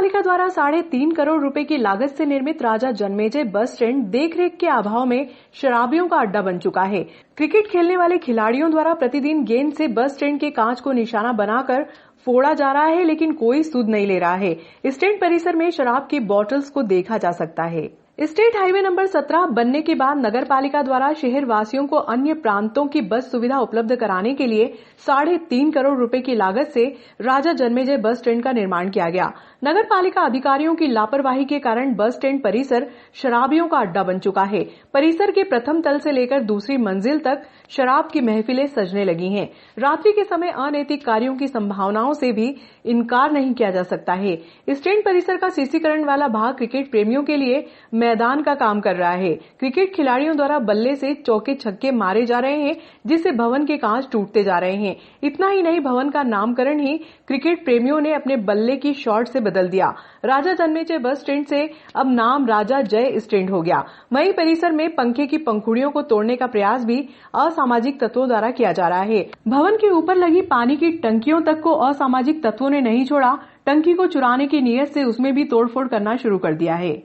पालिका द्वारा 3.5 करोड़ रुपए की लागत से निर्मित राजा जन्मेजय बस स्टैंड देखरेख के अभाव में शराबियों का अड्डा बन चुका है। क्रिकेट खेलने वाले खिलाड़ियों द्वारा प्रतिदिन गेंद से बस स्टैंड के कांच को निशाना बनाकर फोड़ा जा रहा है, लेकिन कोई सुध नहीं ले रहा है। स्टैंड परिसर में शराब की बोतल्स को देखा जा सकता है। स्टेट हाईवे नंबर 17 बनने के बाद नगर पालिका द्वारा शहर वासियों को अन्य प्रांतों की बस सुविधा उपलब्ध कराने के लिए 3.5 करोड़ रुपए की लागत से राजा जन्मेजय बस स्टैंड का निर्माण किया गया। नगर पालिका अधिकारियों की लापरवाही के कारण बस स्टैंड परिसर शराबियों का अड्डा बन चुका है। परिसर के प्रथम तल से लेकर दूसरी मंजिल तक शराब की महफिलें सजने लगी हैं। रात्रि के समय अनैतिक कार्यों की संभावनाओं से भी इनकार नहीं किया जा सकता है। स्टैंड परिसर का सीसीकरण वाला भाग क्रिकेट प्रेमियों के लिए मैदान का काम कर रहा है। क्रिकेट खिलाड़ियों द्वारा बल्ले से चौके छक्के मारे जा रहे हैं, जिससे भवन के कांच टूटते जा रहे हैं। इतना ही नहीं, भवन का नामकरण ही क्रिकेट प्रेमियों ने अपने बल्ले की शॉट से बदल दिया। राजा जन्मेजय बस स्टैंड से अब नाम राजा जय स्टैंड हो गया। वहीं परिसर में पंखे की पंखुड़ियों को तोड़ने का प्रयास भी असामाजिक तत्वों द्वारा किया जा रहा है। भवन के ऊपर लगी पानी की टंकियों तक को असामाजिक तत्वों ने नहीं छोड़ा। टंकी को चुराने की नीयत से उसमें भी तोड़फोड़ करना शुरू कर दिया है।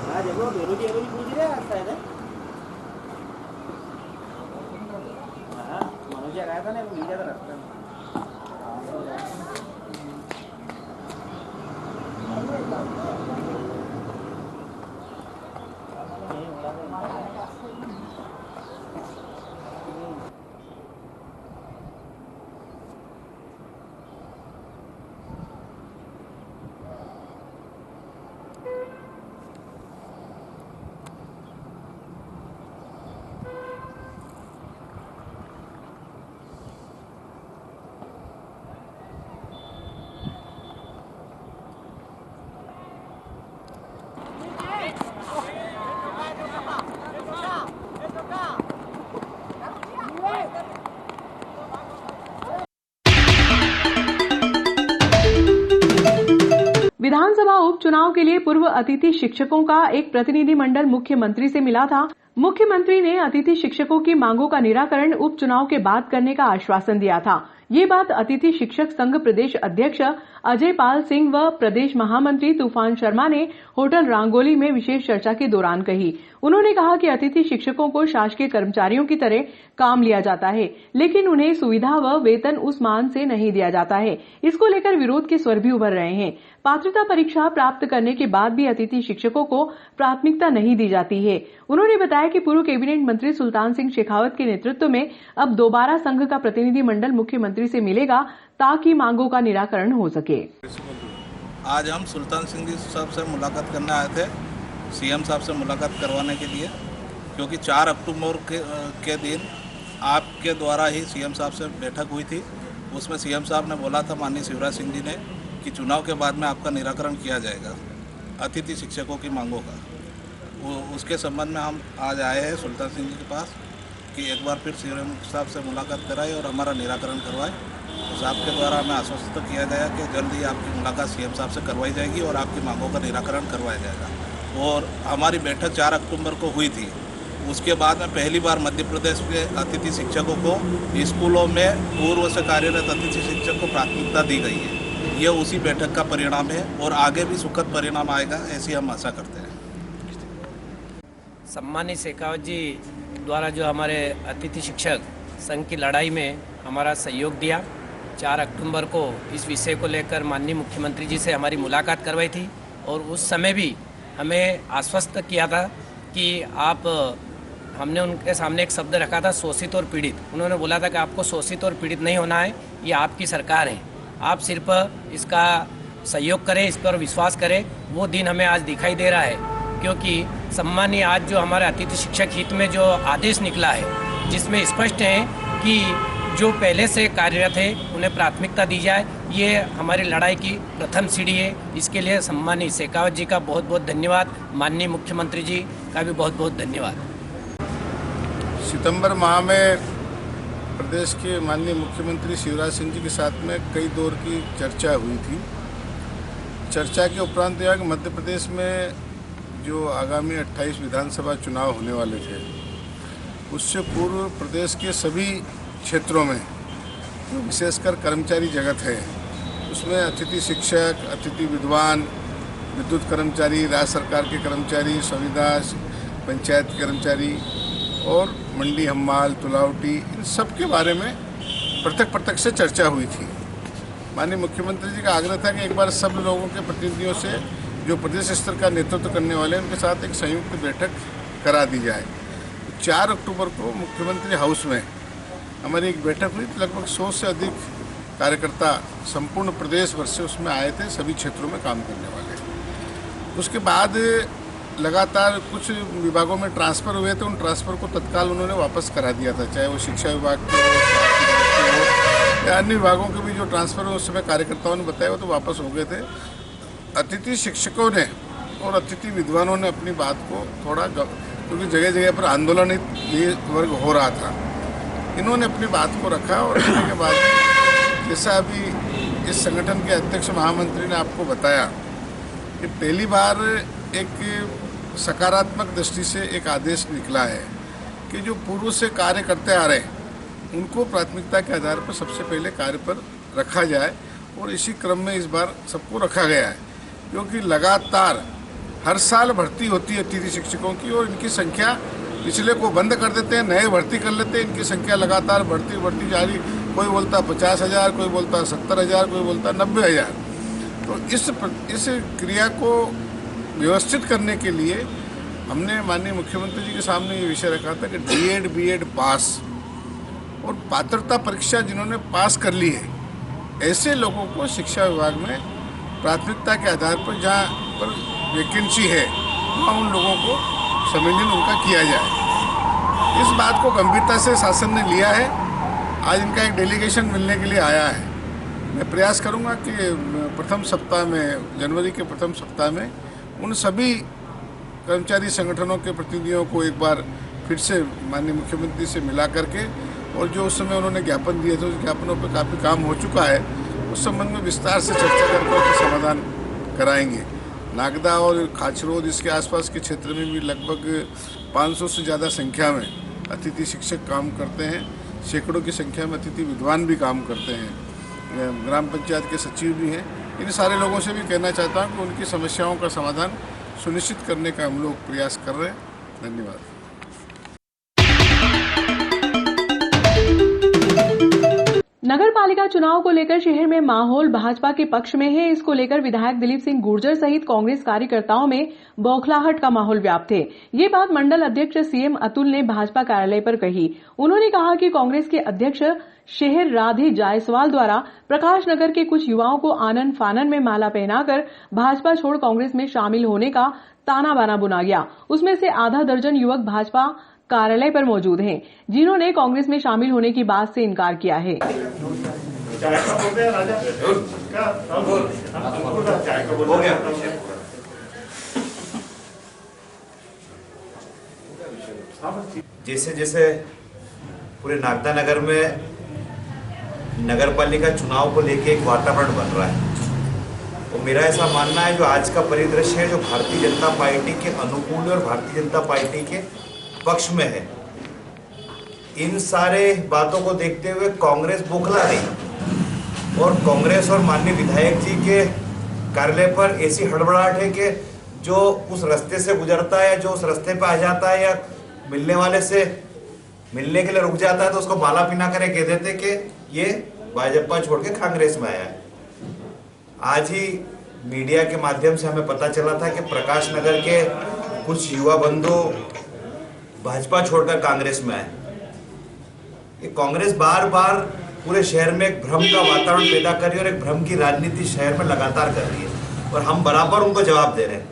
हाँ देखो बेरोजी पूछ रहे हैं शायद हाँ मनोज आया था ना वो मिल जाता रास्ते में विधानसभा उपचुनाव के लिए पूर्व अतिथि शिक्षकों का एक प्रतिनिधिमंडल मुख्यमंत्री से मिला था। मुख्यमंत्री ने अतिथि शिक्षकों की मांगों का निराकरण उपचुनाव के बाद करने का आश्वासन दिया था। ये बात अतिथि शिक्षक संघ प्रदेश अध्यक्ष अजय पाल सिंह व प्रदेश महामंत्री तूफान शर्मा ने होटल रांगोली में विशेष चर्चा के दौरान कही। उन्होंने कहा कि अतिथि शिक्षकों को शासकीय कर्मचारियों की तरह काम लिया जाता है, लेकिन उन्हें सुविधा व वेतन उस मान से नहीं दिया जाता है। इसको लेकर विरोध के स्वर भी उभर रहे हैं। पात्रता परीक्षा प्राप्त करने के बाद भी अतिथि शिक्षकों को प्राथमिकता नहीं दी जाती है। उन्होंने बताया कि पूर्व कैबिनेट मंत्री सुल्तान सिंह शेखावत के नेतृत्व में अब दोबारा संघ का प्रतिनिधिमंडल मुख्यमंत्री से मिलेगा ताकि मांगों का निराकरण हो सके। आज हम सुल्तान सिंह जी साहब से मुलाकात करने आए थे, सीएम साहब से मुलाकात करवाने के लिए, क्योंकि 4 अक्टूबर के दिन आपके द्वारा ही सीएम साहब से बैठक हुई थी। उसमें सीएम साहब ने बोला था, माननीय शिवराज सिंह जी ने, कि चुनाव के बाद में आपका निराकरण किया जाएगा अतिथि शिक्षकों की मांगों का। उसके संबंध में हम आज आए हैं सुल्तान सिंह जी के पास कि एक बार फिर सीएम साहब से मुलाकात कराए और हमारा निराकरण करवाए। तो साहब के द्वारा हमें आश्वस्त किया गया कि जल्द ही आपकी मुलाकात सीएम साहब से करवाई जाएगी और आपकी मांगों का निराकरण करवाया जाएगा। और हमारी बैठक 4 अक्टूबर को हुई थी। उसके बाद में पहली बार मध्य प्रदेश के अतिथि शिक्षकों को स्कूलों में पूर्व से कार्यरत अतिथि शिक्षक को प्राथमिकता दी गई है। यह उसी बैठक का परिणाम है और आगे भी सुखद परिणाम आएगा, ऐसी हम आशा करते हैं। सम्मानित शेखावत जी द्वारा जो हमारे अतिथि शिक्षक संघ की लड़ाई में हमारा सहयोग दिया, 4 अक्टूबर को इस विषय को लेकर माननीय मुख्यमंत्री जी से हमारी मुलाकात करवाई थी और उस समय भी हमें आश्वस्त किया था कि हमने उनके सामने एक शब्द रखा था, शोषित और पीड़ित। उन्होंने बोला था कि आपको शोषित और पीड़ित नहीं होना है, ये आपकी सरकार है, आप सिर्फ इसका सहयोग करें, इस पर विश्वास करें। वो दिन हमें आज दिखाई दे रहा है, क्योंकि सम्मानीय आज जो हमारे अतिथि शिक्षक हित में जो आदेश निकला है, जिसमें स्पष्ट है कि जो पहले से कार्यरत है उन्हें प्राथमिकता दी जाए, ये हमारी लड़ाई की प्रथम सीढ़ी है। इसके लिए सम्मानित शेखावत जी का बहुत बहुत धन्यवाद, माननीय मुख्यमंत्री जी का भी बहुत बहुत धन्यवाद। सितंबर माह में प्रदेश के माननीय मुख्यमंत्री शिवराज सिंह जी के साथ में कई दौर की चर्चा हुई थी। चर्चा के उपरांत यह कि मध्य प्रदेश में जो आगामी 28 विधानसभा चुनाव होने वाले थे, उससे पूर्व प्रदेश के सभी क्षेत्रों में जो विशेषकर कर्मचारी जगत है, उसमें अतिथि शिक्षक, अतिथि विद्वान, विद्युत कर्मचारी, राज्य सरकार के कर्मचारी, संविदा, पंचायत के कर्मचारी और मंडी हम्माल, तुलावटी, इन सब के बारे में प्रत्यक्ष से चर्चा हुई थी। माननीय मुख्यमंत्री जी का आग्रह था कि एक बार सब लोगों के प्रतिनिधियों से जो प्रदेश स्तर का नेतृत्व करने वाले हैं, उनके साथ एक संयुक्त बैठक करा दी जाए। 4 अक्टूबर को मुख्यमंत्री हाउस में हमारी एक बैठक हुई। लगभग 100 से अधिक कार्यकर्ता संपूर्ण प्रदेश भर से उसमें आए थे, सभी क्षेत्रों में काम करने वाले। उसके बाद लगातार कुछ विभागों में ट्रांसफ़र हुए थे, उन ट्रांसफ़र को तत्काल उन्होंने वापस करा दिया था, चाहे वो शिक्षा विभाग के हो या अन्य विभागों के भी जो ट्रांसफ़र हुए, उस समय कार्यकर्ताओं ने बताया वो तो वापस हो गए थे। अतिथि शिक्षकों ने और अतिथि विद्वानों ने अपनी बात को थोड़ा, क्योंकि जगह जगह पर आंदोलन ये वर्ग हो रहा था, इन्होंने अपनी बात को रखा और रखने के बाद जैसा अभी इस संगठन के अध्यक्ष महामंत्री ने आपको बताया कि पहली बार एक सकारात्मक दृष्टि से एक आदेश निकला है कि जो पूर्व से कार्य करते आ रहे हैं उनको प्राथमिकता के आधार पर सबसे पहले कार्य पर रखा जाए, और इसी क्रम में इस बार सबको रखा गया है, क्योंकि लगातार हर साल भर्ती होती है अतिथि शिक्षकों की और इनकी संख्या पिछले को बंद कर देते हैं, नए भर्ती कर लेते हैं, इनकी संख्या लगातार बढ़ती जा रही। कोई बोलता 50,000, कोई बोलता 70,000, कोई बोलता 90,000। तो इस क्रिया को व्यवस्थित करने के लिए हमने माननीय मुख्यमंत्री जी के सामने ये विषय रखा था कि D.Ed, B.Ed पास और पात्रता परीक्षा जिन्होंने पास कर ली है, ऐसे लोगों को शिक्षा विभाग में प्राथमिकता के आधार पर जहाँ पर वैकेंसी है वहाँ उन लोगों को संविलियन उनका किया जाए। इस बात को गंभीरता से शासन ने लिया है। आज इनका एक डेलीगेशन मिलने के लिए आया है। मैं प्रयास करूँगा कि प्रथम सप्ताह में, जनवरी के प्रथम सप्ताह में उन सभी कर्मचारी संगठनों के प्रतिनिधियों को एक बार फिर से माननीय मुख्यमंत्री से मिला करके, और जो उस समय उन्होंने ज्ञापन दिए थे उस ज्ञापनों पर काफ़ी काम हो चुका है, उस संबंध में विस्तार से चर्चा करके उसका समाधान कराएंगे। नागदा और खाचरोद इसके आसपास के क्षेत्र में भी लगभग 500 से ज़्यादा संख्या में अतिथि शिक्षक काम करते हैं। सैकड़ों की संख्या में अतिथि विद्वान भी काम करते हैं। ग्राम पंचायत के सचिव भी हैं। इन सारे लोगों से भी कहना चाहता हूँ कि उनकी समस्याओं का समाधान सुनिश्चित करने का हम लोग प्रयास कर रहे हैं। धन्यवाद। नगर पालिका चुनाव को लेकर शहर में माहौल भाजपा के पक्ष में है। इसको लेकर विधायक दिलीप सिंह गुर्जर सहित कांग्रेस कार्यकर्ताओं में बौखलाहट का माहौल व्याप्त है। ये बात मंडल अध्यक्ष सीएम अतुल ने भाजपा कार्यालय पर कही। उन्होंने कहा कि कांग्रेस के अध्यक्ष शहर राधे जायसवाल द्वारा प्रकाश नगर के कुछ युवाओं को आनन फानन में माला पहनाकर भाजपा छोड़ कांग्रेस में शामिल होने का ताना बाना बुना गया। उसमें से आधा दर्जन युवक भाजपा कार्यालय पर मौजूद हैं, जिन्होंने कांग्रेस में शामिल होने की बात से इनकार किया है। जैसे जैसे पूरे नागदा नगर में नगर पालिका चुनाव को लेके एक वातावरण बन रहा है, और मेरा ऐसा मानना है जो आज का परिदृश्य है जो भारतीय जनता पार्टी के अनुकूल और भारतीय जनता पार्टी के पक्ष में है, इन सारे बातों को देखते हुए कांग्रेस बौखला नहीं, और कांग्रेस और माननीय विधायक जी के कार्यालय पर ऐसी हड़बड़ाहट है कि जो उस रास्ते से गुजरता है, जो उस रास्ते पे आ जाता है या मिलने वाले से मिलने के लिए रुक जाता है, तो उसको माला पहना कर कह देते कि ये भाजपा छोड़ के कांग्रेस में आया है। आज ही मीडिया के माध्यम से हमें पता चला था कि प्रकाश नगर के कुछ युवा बंधु भाजपा छोड़कर कांग्रेस में आए। ये कांग्रेस बार बार पूरे शहर में एक भ्रम का वातावरण पैदा कर रही है और एक भ्रम की राजनीति शहर में लगातार कर रही है, और हम बराबर उनको जवाब दे रहे हैं।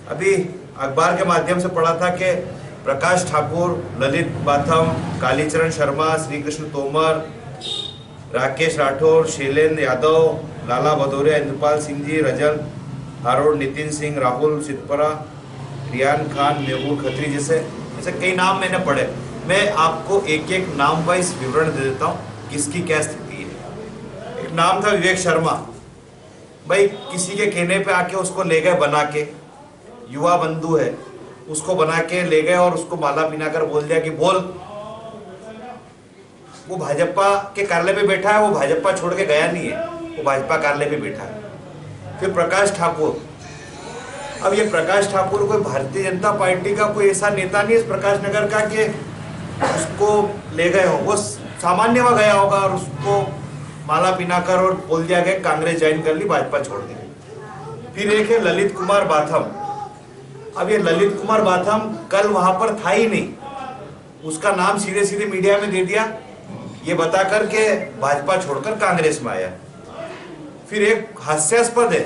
अभी अखबार के माध्यम से पढ़ा था कि प्रकाश ठाकुर, ललित बाथम, कालीचरण शर्मा, श्री कृष्ण तोमर, राकेश राठौर, शैलेंद्र यादव, लाला भदौरिया, इंद्रपाल सिंह जी, रजन हारोड़, नितिन सिंह, राहुल सिद्धपरा, रियान खान, मेहबूब खत्री जैसे कई नाम मैंने पढ़े। मैं आपको एक एक नाम वाइज विवरण दे देता हूँ किसकी क्या स्थिति है। एक नाम था विवेक शर्मा, भाई किसी के कहने पे आके उसको ले गए बना के, युवा बंधु है, उसको बना के ले गए और उसको माला पहनाकर बोल दिया कि बोल। वो भाजपा के कार्यालय पे बैठा है, वो भाजपा छोड़ के गया नहीं है, वो भाजपा कार्यालय पे बैठा है। फिर प्रकाश ठाकुर, अब ये प्रकाश ठाकुर कोई भारतीय जनता पार्टी का कोई ऐसा नेता नहीं है प्रकाश नगर का कि उसको ले गए हो, वो सामान्य वहाँ गया होगा और उसको माला पहनाकर और बोल दिया गया कांग्रेस ज्वाइन कर ली, भाजपा छोड़ दी। फिर एक है ललित कुमार बाथम। अब ये ललित कुमार बाथम कल वहां पर था ही नहीं, उसका नाम सीधे सीधे मीडिया में दे दिया ये बताकर के भाजपा छोड़कर कांग्रेस में आया। फिर एक हास्यास्पद है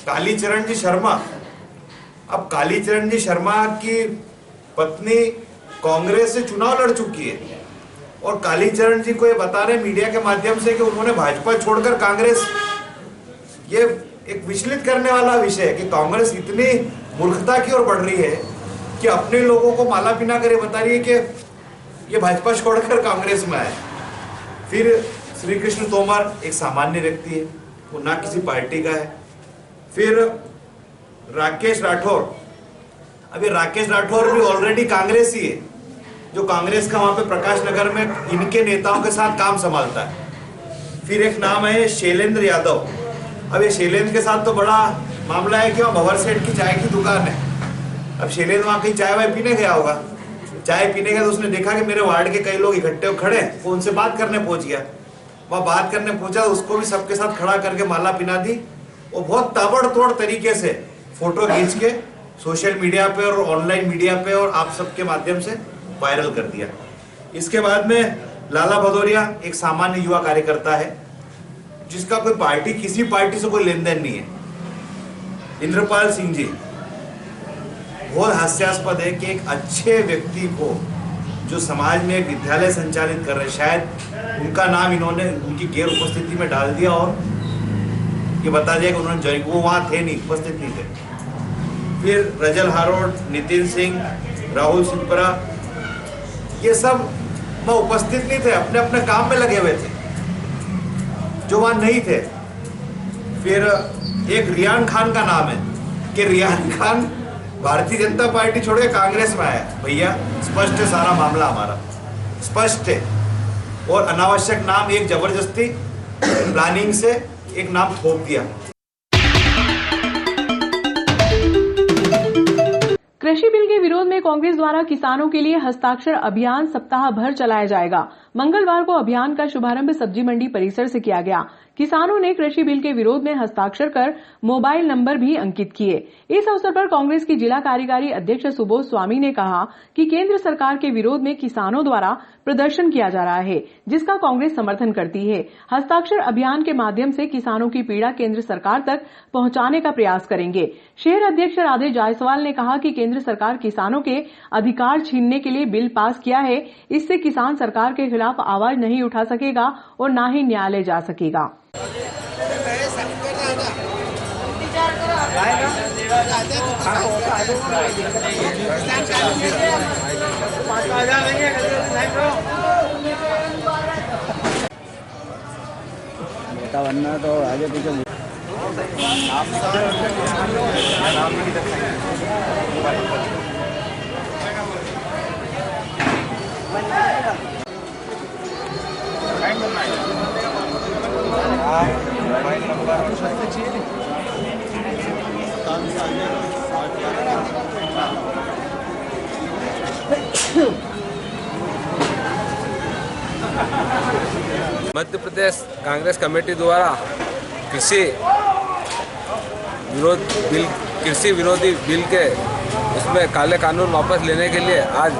कालीचरण जी शर्मा। अब कालीचरण जी शर्मा की पत्नी कांग्रेस से चुनाव लड़ चुकी है, और कालीचरण जी को ये बता रहे मीडिया के माध्यम से कि उन्होंने भाजपा छोड़कर कांग्रेस, ये एक विचलित करने वाला विषय है कि कांग्रेस इतनी मूर्खता की ओर बढ़ रही है कि अपने लोगों को माला पहना कर ये बता रही है कि ये भाजपा छोड़कर कांग्रेस में आए। फिर श्री कृष्ण तोमर एक सामान्य व्यक्ति है, वो ना किसी पार्टी का है। फिर राकेश राठौर, अभी राकेश राठौर भी ऑलरेडी कांग्रेस ही है, जो कांग्रेस का वहां पे प्रकाश नगर में इनके नेताओं के साथ काम संभालता है। फिर एक नाम है शैलेंद्र यादव। अब ये शैलेंद्र के साथ तो बड़ा मामला है कि वहाँ भंवर सेठ की चाय की दुकान है। अब शैलेंद्र वहाँ कहीं चाय वाय पीने गया होगा, चाय पीने गया तो उसने देखा कि मेरे वार्ड के कई लोग इकट्ठे खड़े, वो उनसे बात करने पहुंच गया। वहाँ बात करने पहुंचा, उसको भी सबके साथ खड़ा करके माला पहना दी, और बहुत ताबड़तोड़ तरीके से फोटो खींच के सोशल मीडिया पे और ऑनलाइन मीडिया पे और आप सबके माध्यम से वायरल कर दिया। इसके बाद में लाला भदौरिया एक सामान्य युवा कार्यकर्ता है जिसका कोई पार्टी, किसी पार्टी से कोई लेन देन नहीं है। इंद्रपाल सिंह जी, बहुत हास्यास्पद है कि एक अच्छे व्यक्ति को जो समाज में एक विद्यालय संचालित कर रहे, शायद उनका नाम इन्होंने उनकी गैर उपस्थिति में डाल दिया और ये बता दिया कि उन्होंने ज्वाइन, वो वहाँ थे नहीं, उपस्थित नहीं थे। फिर रजल हारोड़, नितिन सिंह, राहुल सिद्धपरा, ये सब वहाँ उपस्थित नहीं थे, अपने अपने काम में लगे हुए थे, जो वहाँ नहीं थे। फिर एक रियान खान का नाम है, कि रियान खान भारतीय जनता पार्टी छोड़ के कांग्रेस में आया। भैया स्पष्ट है सारा मामला हमारा, स्पष्ट है। और अनावश्यक नाम एक जबरदस्ती प्लानिंग से एक नाम थोप दिया। कृषि बिल के विरोध में कांग्रेस द्वारा किसानों के लिए हस्ताक्षर अभियान सप्ताह भर चलाया जाएगा। मंगलवार को अभियान का शुभारंभ सब्जी मंडी परिसर से किया गया। किसानों ने कृषि बिल के विरोध में हस्ताक्षर कर मोबाइल नंबर भी अंकित किए। इस अवसर पर कांग्रेस की जिला कार्यकारी अध्यक्ष सुबोध स्वामी ने कहा कि केंद्र सरकार के विरोध में किसानों द्वारा प्रदर्शन किया जा रहा है, जिसका कांग्रेस समर्थन करती है। हस्ताक्षर अभियान के माध्यम से किसानों की पीड़ा केंद्र सरकार तक पहुंचाने का प्रयास करेंगे। शहर अध्यक्ष राधे जायसवाल ने कहा कि केंद्र सरकार किसानों के अधिकार छीनने के लिए बिल पास किया है। इससे किसान सरकार के खिलाफ आवाज नहीं उठा सकेगा और न ही न्यायालय जा सकेगा। नेता बनना तो आगे पीछे मध्य प्रदेश कांग्रेस कमेटी द्वारा कृषि विरोधी बिल के उसमें काले कानून वापस लेने के लिए आज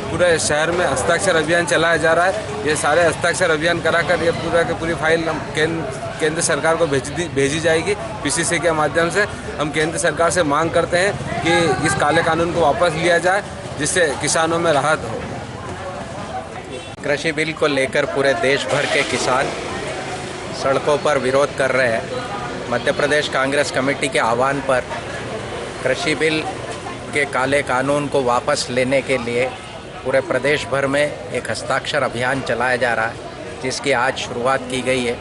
पूरे शहर में हस्ताक्षर अभियान चलाया जा रहा है। ये सारे हस्ताक्षर अभियान कराकर ये पूरा की पूरी फाइल केंद्र सरकार को भेजी जाएगी। पीसीसी के माध्यम से हम केंद्र सरकार से मांग करते हैं कि इस काले कानून को वापस लिया जाए, जिससे किसानों में राहत हो। कृषि बिल को लेकर पूरे देश भर के किसान सड़कों पर विरोध कर रहे हैं। मध्य प्रदेश कांग्रेस कमेटी के आह्वान पर कृषि बिल के काले कानून को वापस लेने के लिए पूरे प्रदेश भर में एक हस्ताक्षर अभियान चलाया जा रहा है, जिसकी आज शुरुआत की गई है।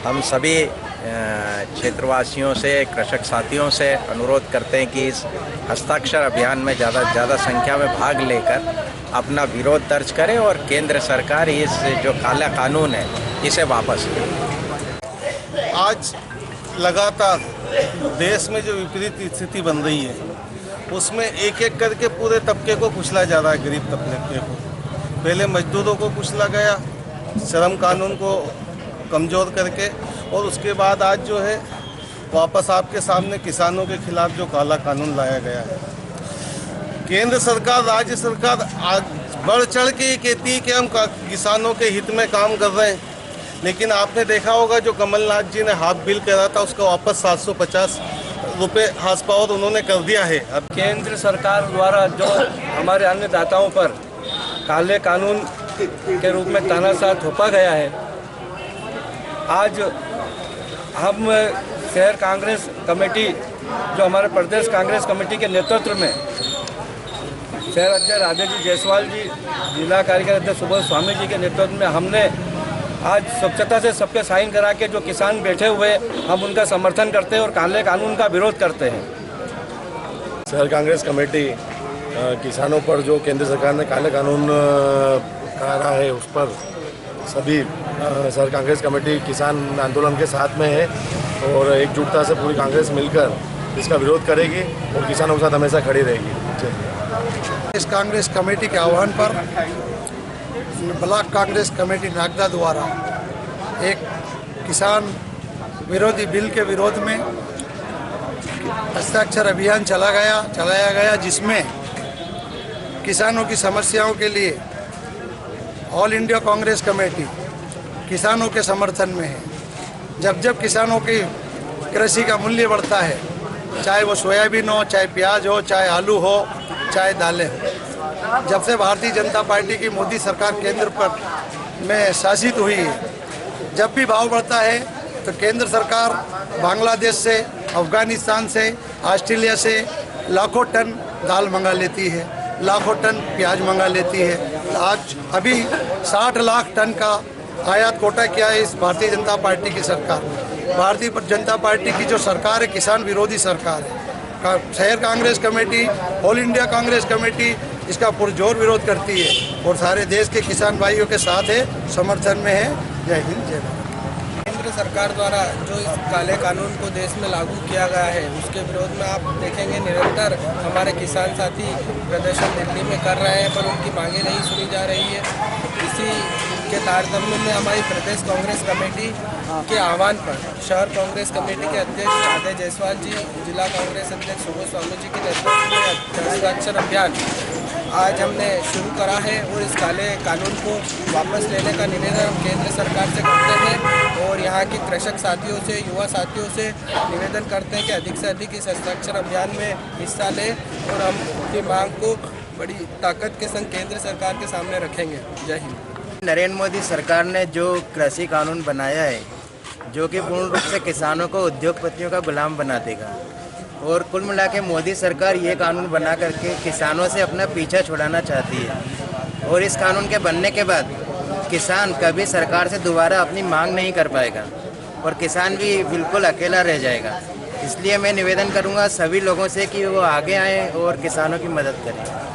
हम सभी क्षेत्रवासियों से, कृषक साथियों से अनुरोध करते हैं कि इस हस्ताक्षर अभियान में ज़्यादा से ज़्यादा संख्या में भाग लेकर अपना विरोध दर्ज करें और केंद्र सरकार इस जो काला कानून है इसे वापस ले। आज लगातार देश में जो विपरीत स्थिति बन रही है, उसमें एक एक करके पूरे तबके को कुचला जा रहा है। गरीब तबके को पहले मजदूरों को कुचला गया श्रम कानून को कमज़ोर करके, और उसके बाद आज जो है वापस आपके सामने किसानों के खिलाफ जो काला कानून लाया गया है। केंद्र सरकार, राज्य सरकार आज बढ़ चढ़ के ये कहती है कि हम किसानों के हित में काम कर रहे हैं, लेकिन आपने देखा होगा जो कमलनाथ जी ने हाफ बिल करा था उसका वापस 750 रुपये हाथ पावर उन्होंने कर दिया है। अब केंद्र सरकार द्वारा जो हमारे अन्नदाताओं पर काले कानून के रूप में तानाशाह थोपा गया है, आज हम शहर कांग्रेस कमेटी जो हमारे प्रदेश कांग्रेस कमेटी के नेतृत्व में शहर अध्यक्ष राधे जी जायसवाल जी, जिला कार्यकारी अध्यक्ष सुबोध स्वामी जी के नेतृत्व में हमने आज स्वच्छता से सबके साइन करा के जो किसान बैठे हुए हम उनका समर्थन करते हैं और काले कानून का विरोध करते हैं। शहर कांग्रेस कमेटी किसानों पर जो केंद्र सरकार ने काले कानून करा है उस पर सभी शहर कांग्रेस कमेटी किसान आंदोलन के साथ में है और एकजुटता से पूरी कांग्रेस मिलकर इसका विरोध करेगी और किसानों के साथ हमेशा खड़ी रहेगी। इस कांग्रेस कमेटी के आह्वान पर ब्लॉक कांग्रेस कमेटी नागदा द्वारा एक किसान विरोधी बिल के विरोध में हस्ताक्षर अभियान चलाया गया, जिसमें किसानों की समस्याओं के लिए ऑल इंडिया कांग्रेस कमेटी किसानों के समर्थन में है। जब जब किसानों की कृषि का मूल्य बढ़ता है, चाहे वो सोयाबीन हो, चाहे प्याज हो, चाहे आलू हो, चाहे दालें हो, जब से भारतीय जनता पार्टी की मोदी सरकार केंद्र पर में शासित हुई है, जब भी भाव बढ़ता है तो केंद्र सरकार बांग्लादेश से, अफगानिस्तान से, ऑस्ट्रेलिया से लाखों टन दाल मंगा लेती है, लाखों टन प्याज मंगा लेती है। आज अभी 60 लाख टन का आयात कोटा किया है इस भारतीय जनता पार्टी की सरकार। भारतीय जनता पार्टी की जो सरकार है किसान विरोधी सरकार है। शहर Congress committee, all India Congress committee इसका पुरजोर विरोध करती है और सारे देश के किसान भाइयों के साथ है, समर्थन में है। जय हिंद, जय भारत। केंद्र सरकार द्वारा जो इस काले कानून को देश में लागू किया गया है उसके विरोध में आप देखेंगे निरंतर हमारे किसान साथी प्रदर्शन दिल्ली में कर रहे हैं, पर उनकी मांगें नहीं सुनी जा रही है। इसी के तारतम्य में हमारी प्रदेश कांग्रेस कमेटी के आह्वान पर शहर कांग्रेस कमेटी के अध्यक्ष अजय जायसवाल जी, जिला कांग्रेस अध्यक्ष सुबोध स्वामी जी के नेतृत्व में हस्ताक्षर अभियान आज हमने शुरू करा है और इस काले कानून को वापस लेने का निवेदन हम केंद्र सरकार से करते हैं और यहाँ के कृषक साथियों से, युवा साथियों से निवेदन करते हैं कि अधिक से अधिक इस हस्ताक्षर अभियान में हिस्सा लें और हम अपनी मांग को बड़ी ताकत के संग केंद्र सरकार के सामने रखेंगे। जय हिंद। नरेंद्र मोदी सरकार ने जो कृषि कानून बनाया है जो कि पूर्ण रूप से किसानों को उद्योगपतियों का गुलाम बना देगा और कुल मिला के मोदी सरकार ये कानून बना करके किसानों से अपना पीछा छुड़ाना चाहती है और इस कानून के बनने के बाद किसान कभी सरकार से दोबारा अपनी मांग नहीं कर पाएगा और किसान भी बिल्कुल अकेला रह जाएगा। इसलिए मैं निवेदन करूंगा सभी लोगों से कि वो आगे आएँ और किसानों की मदद करें।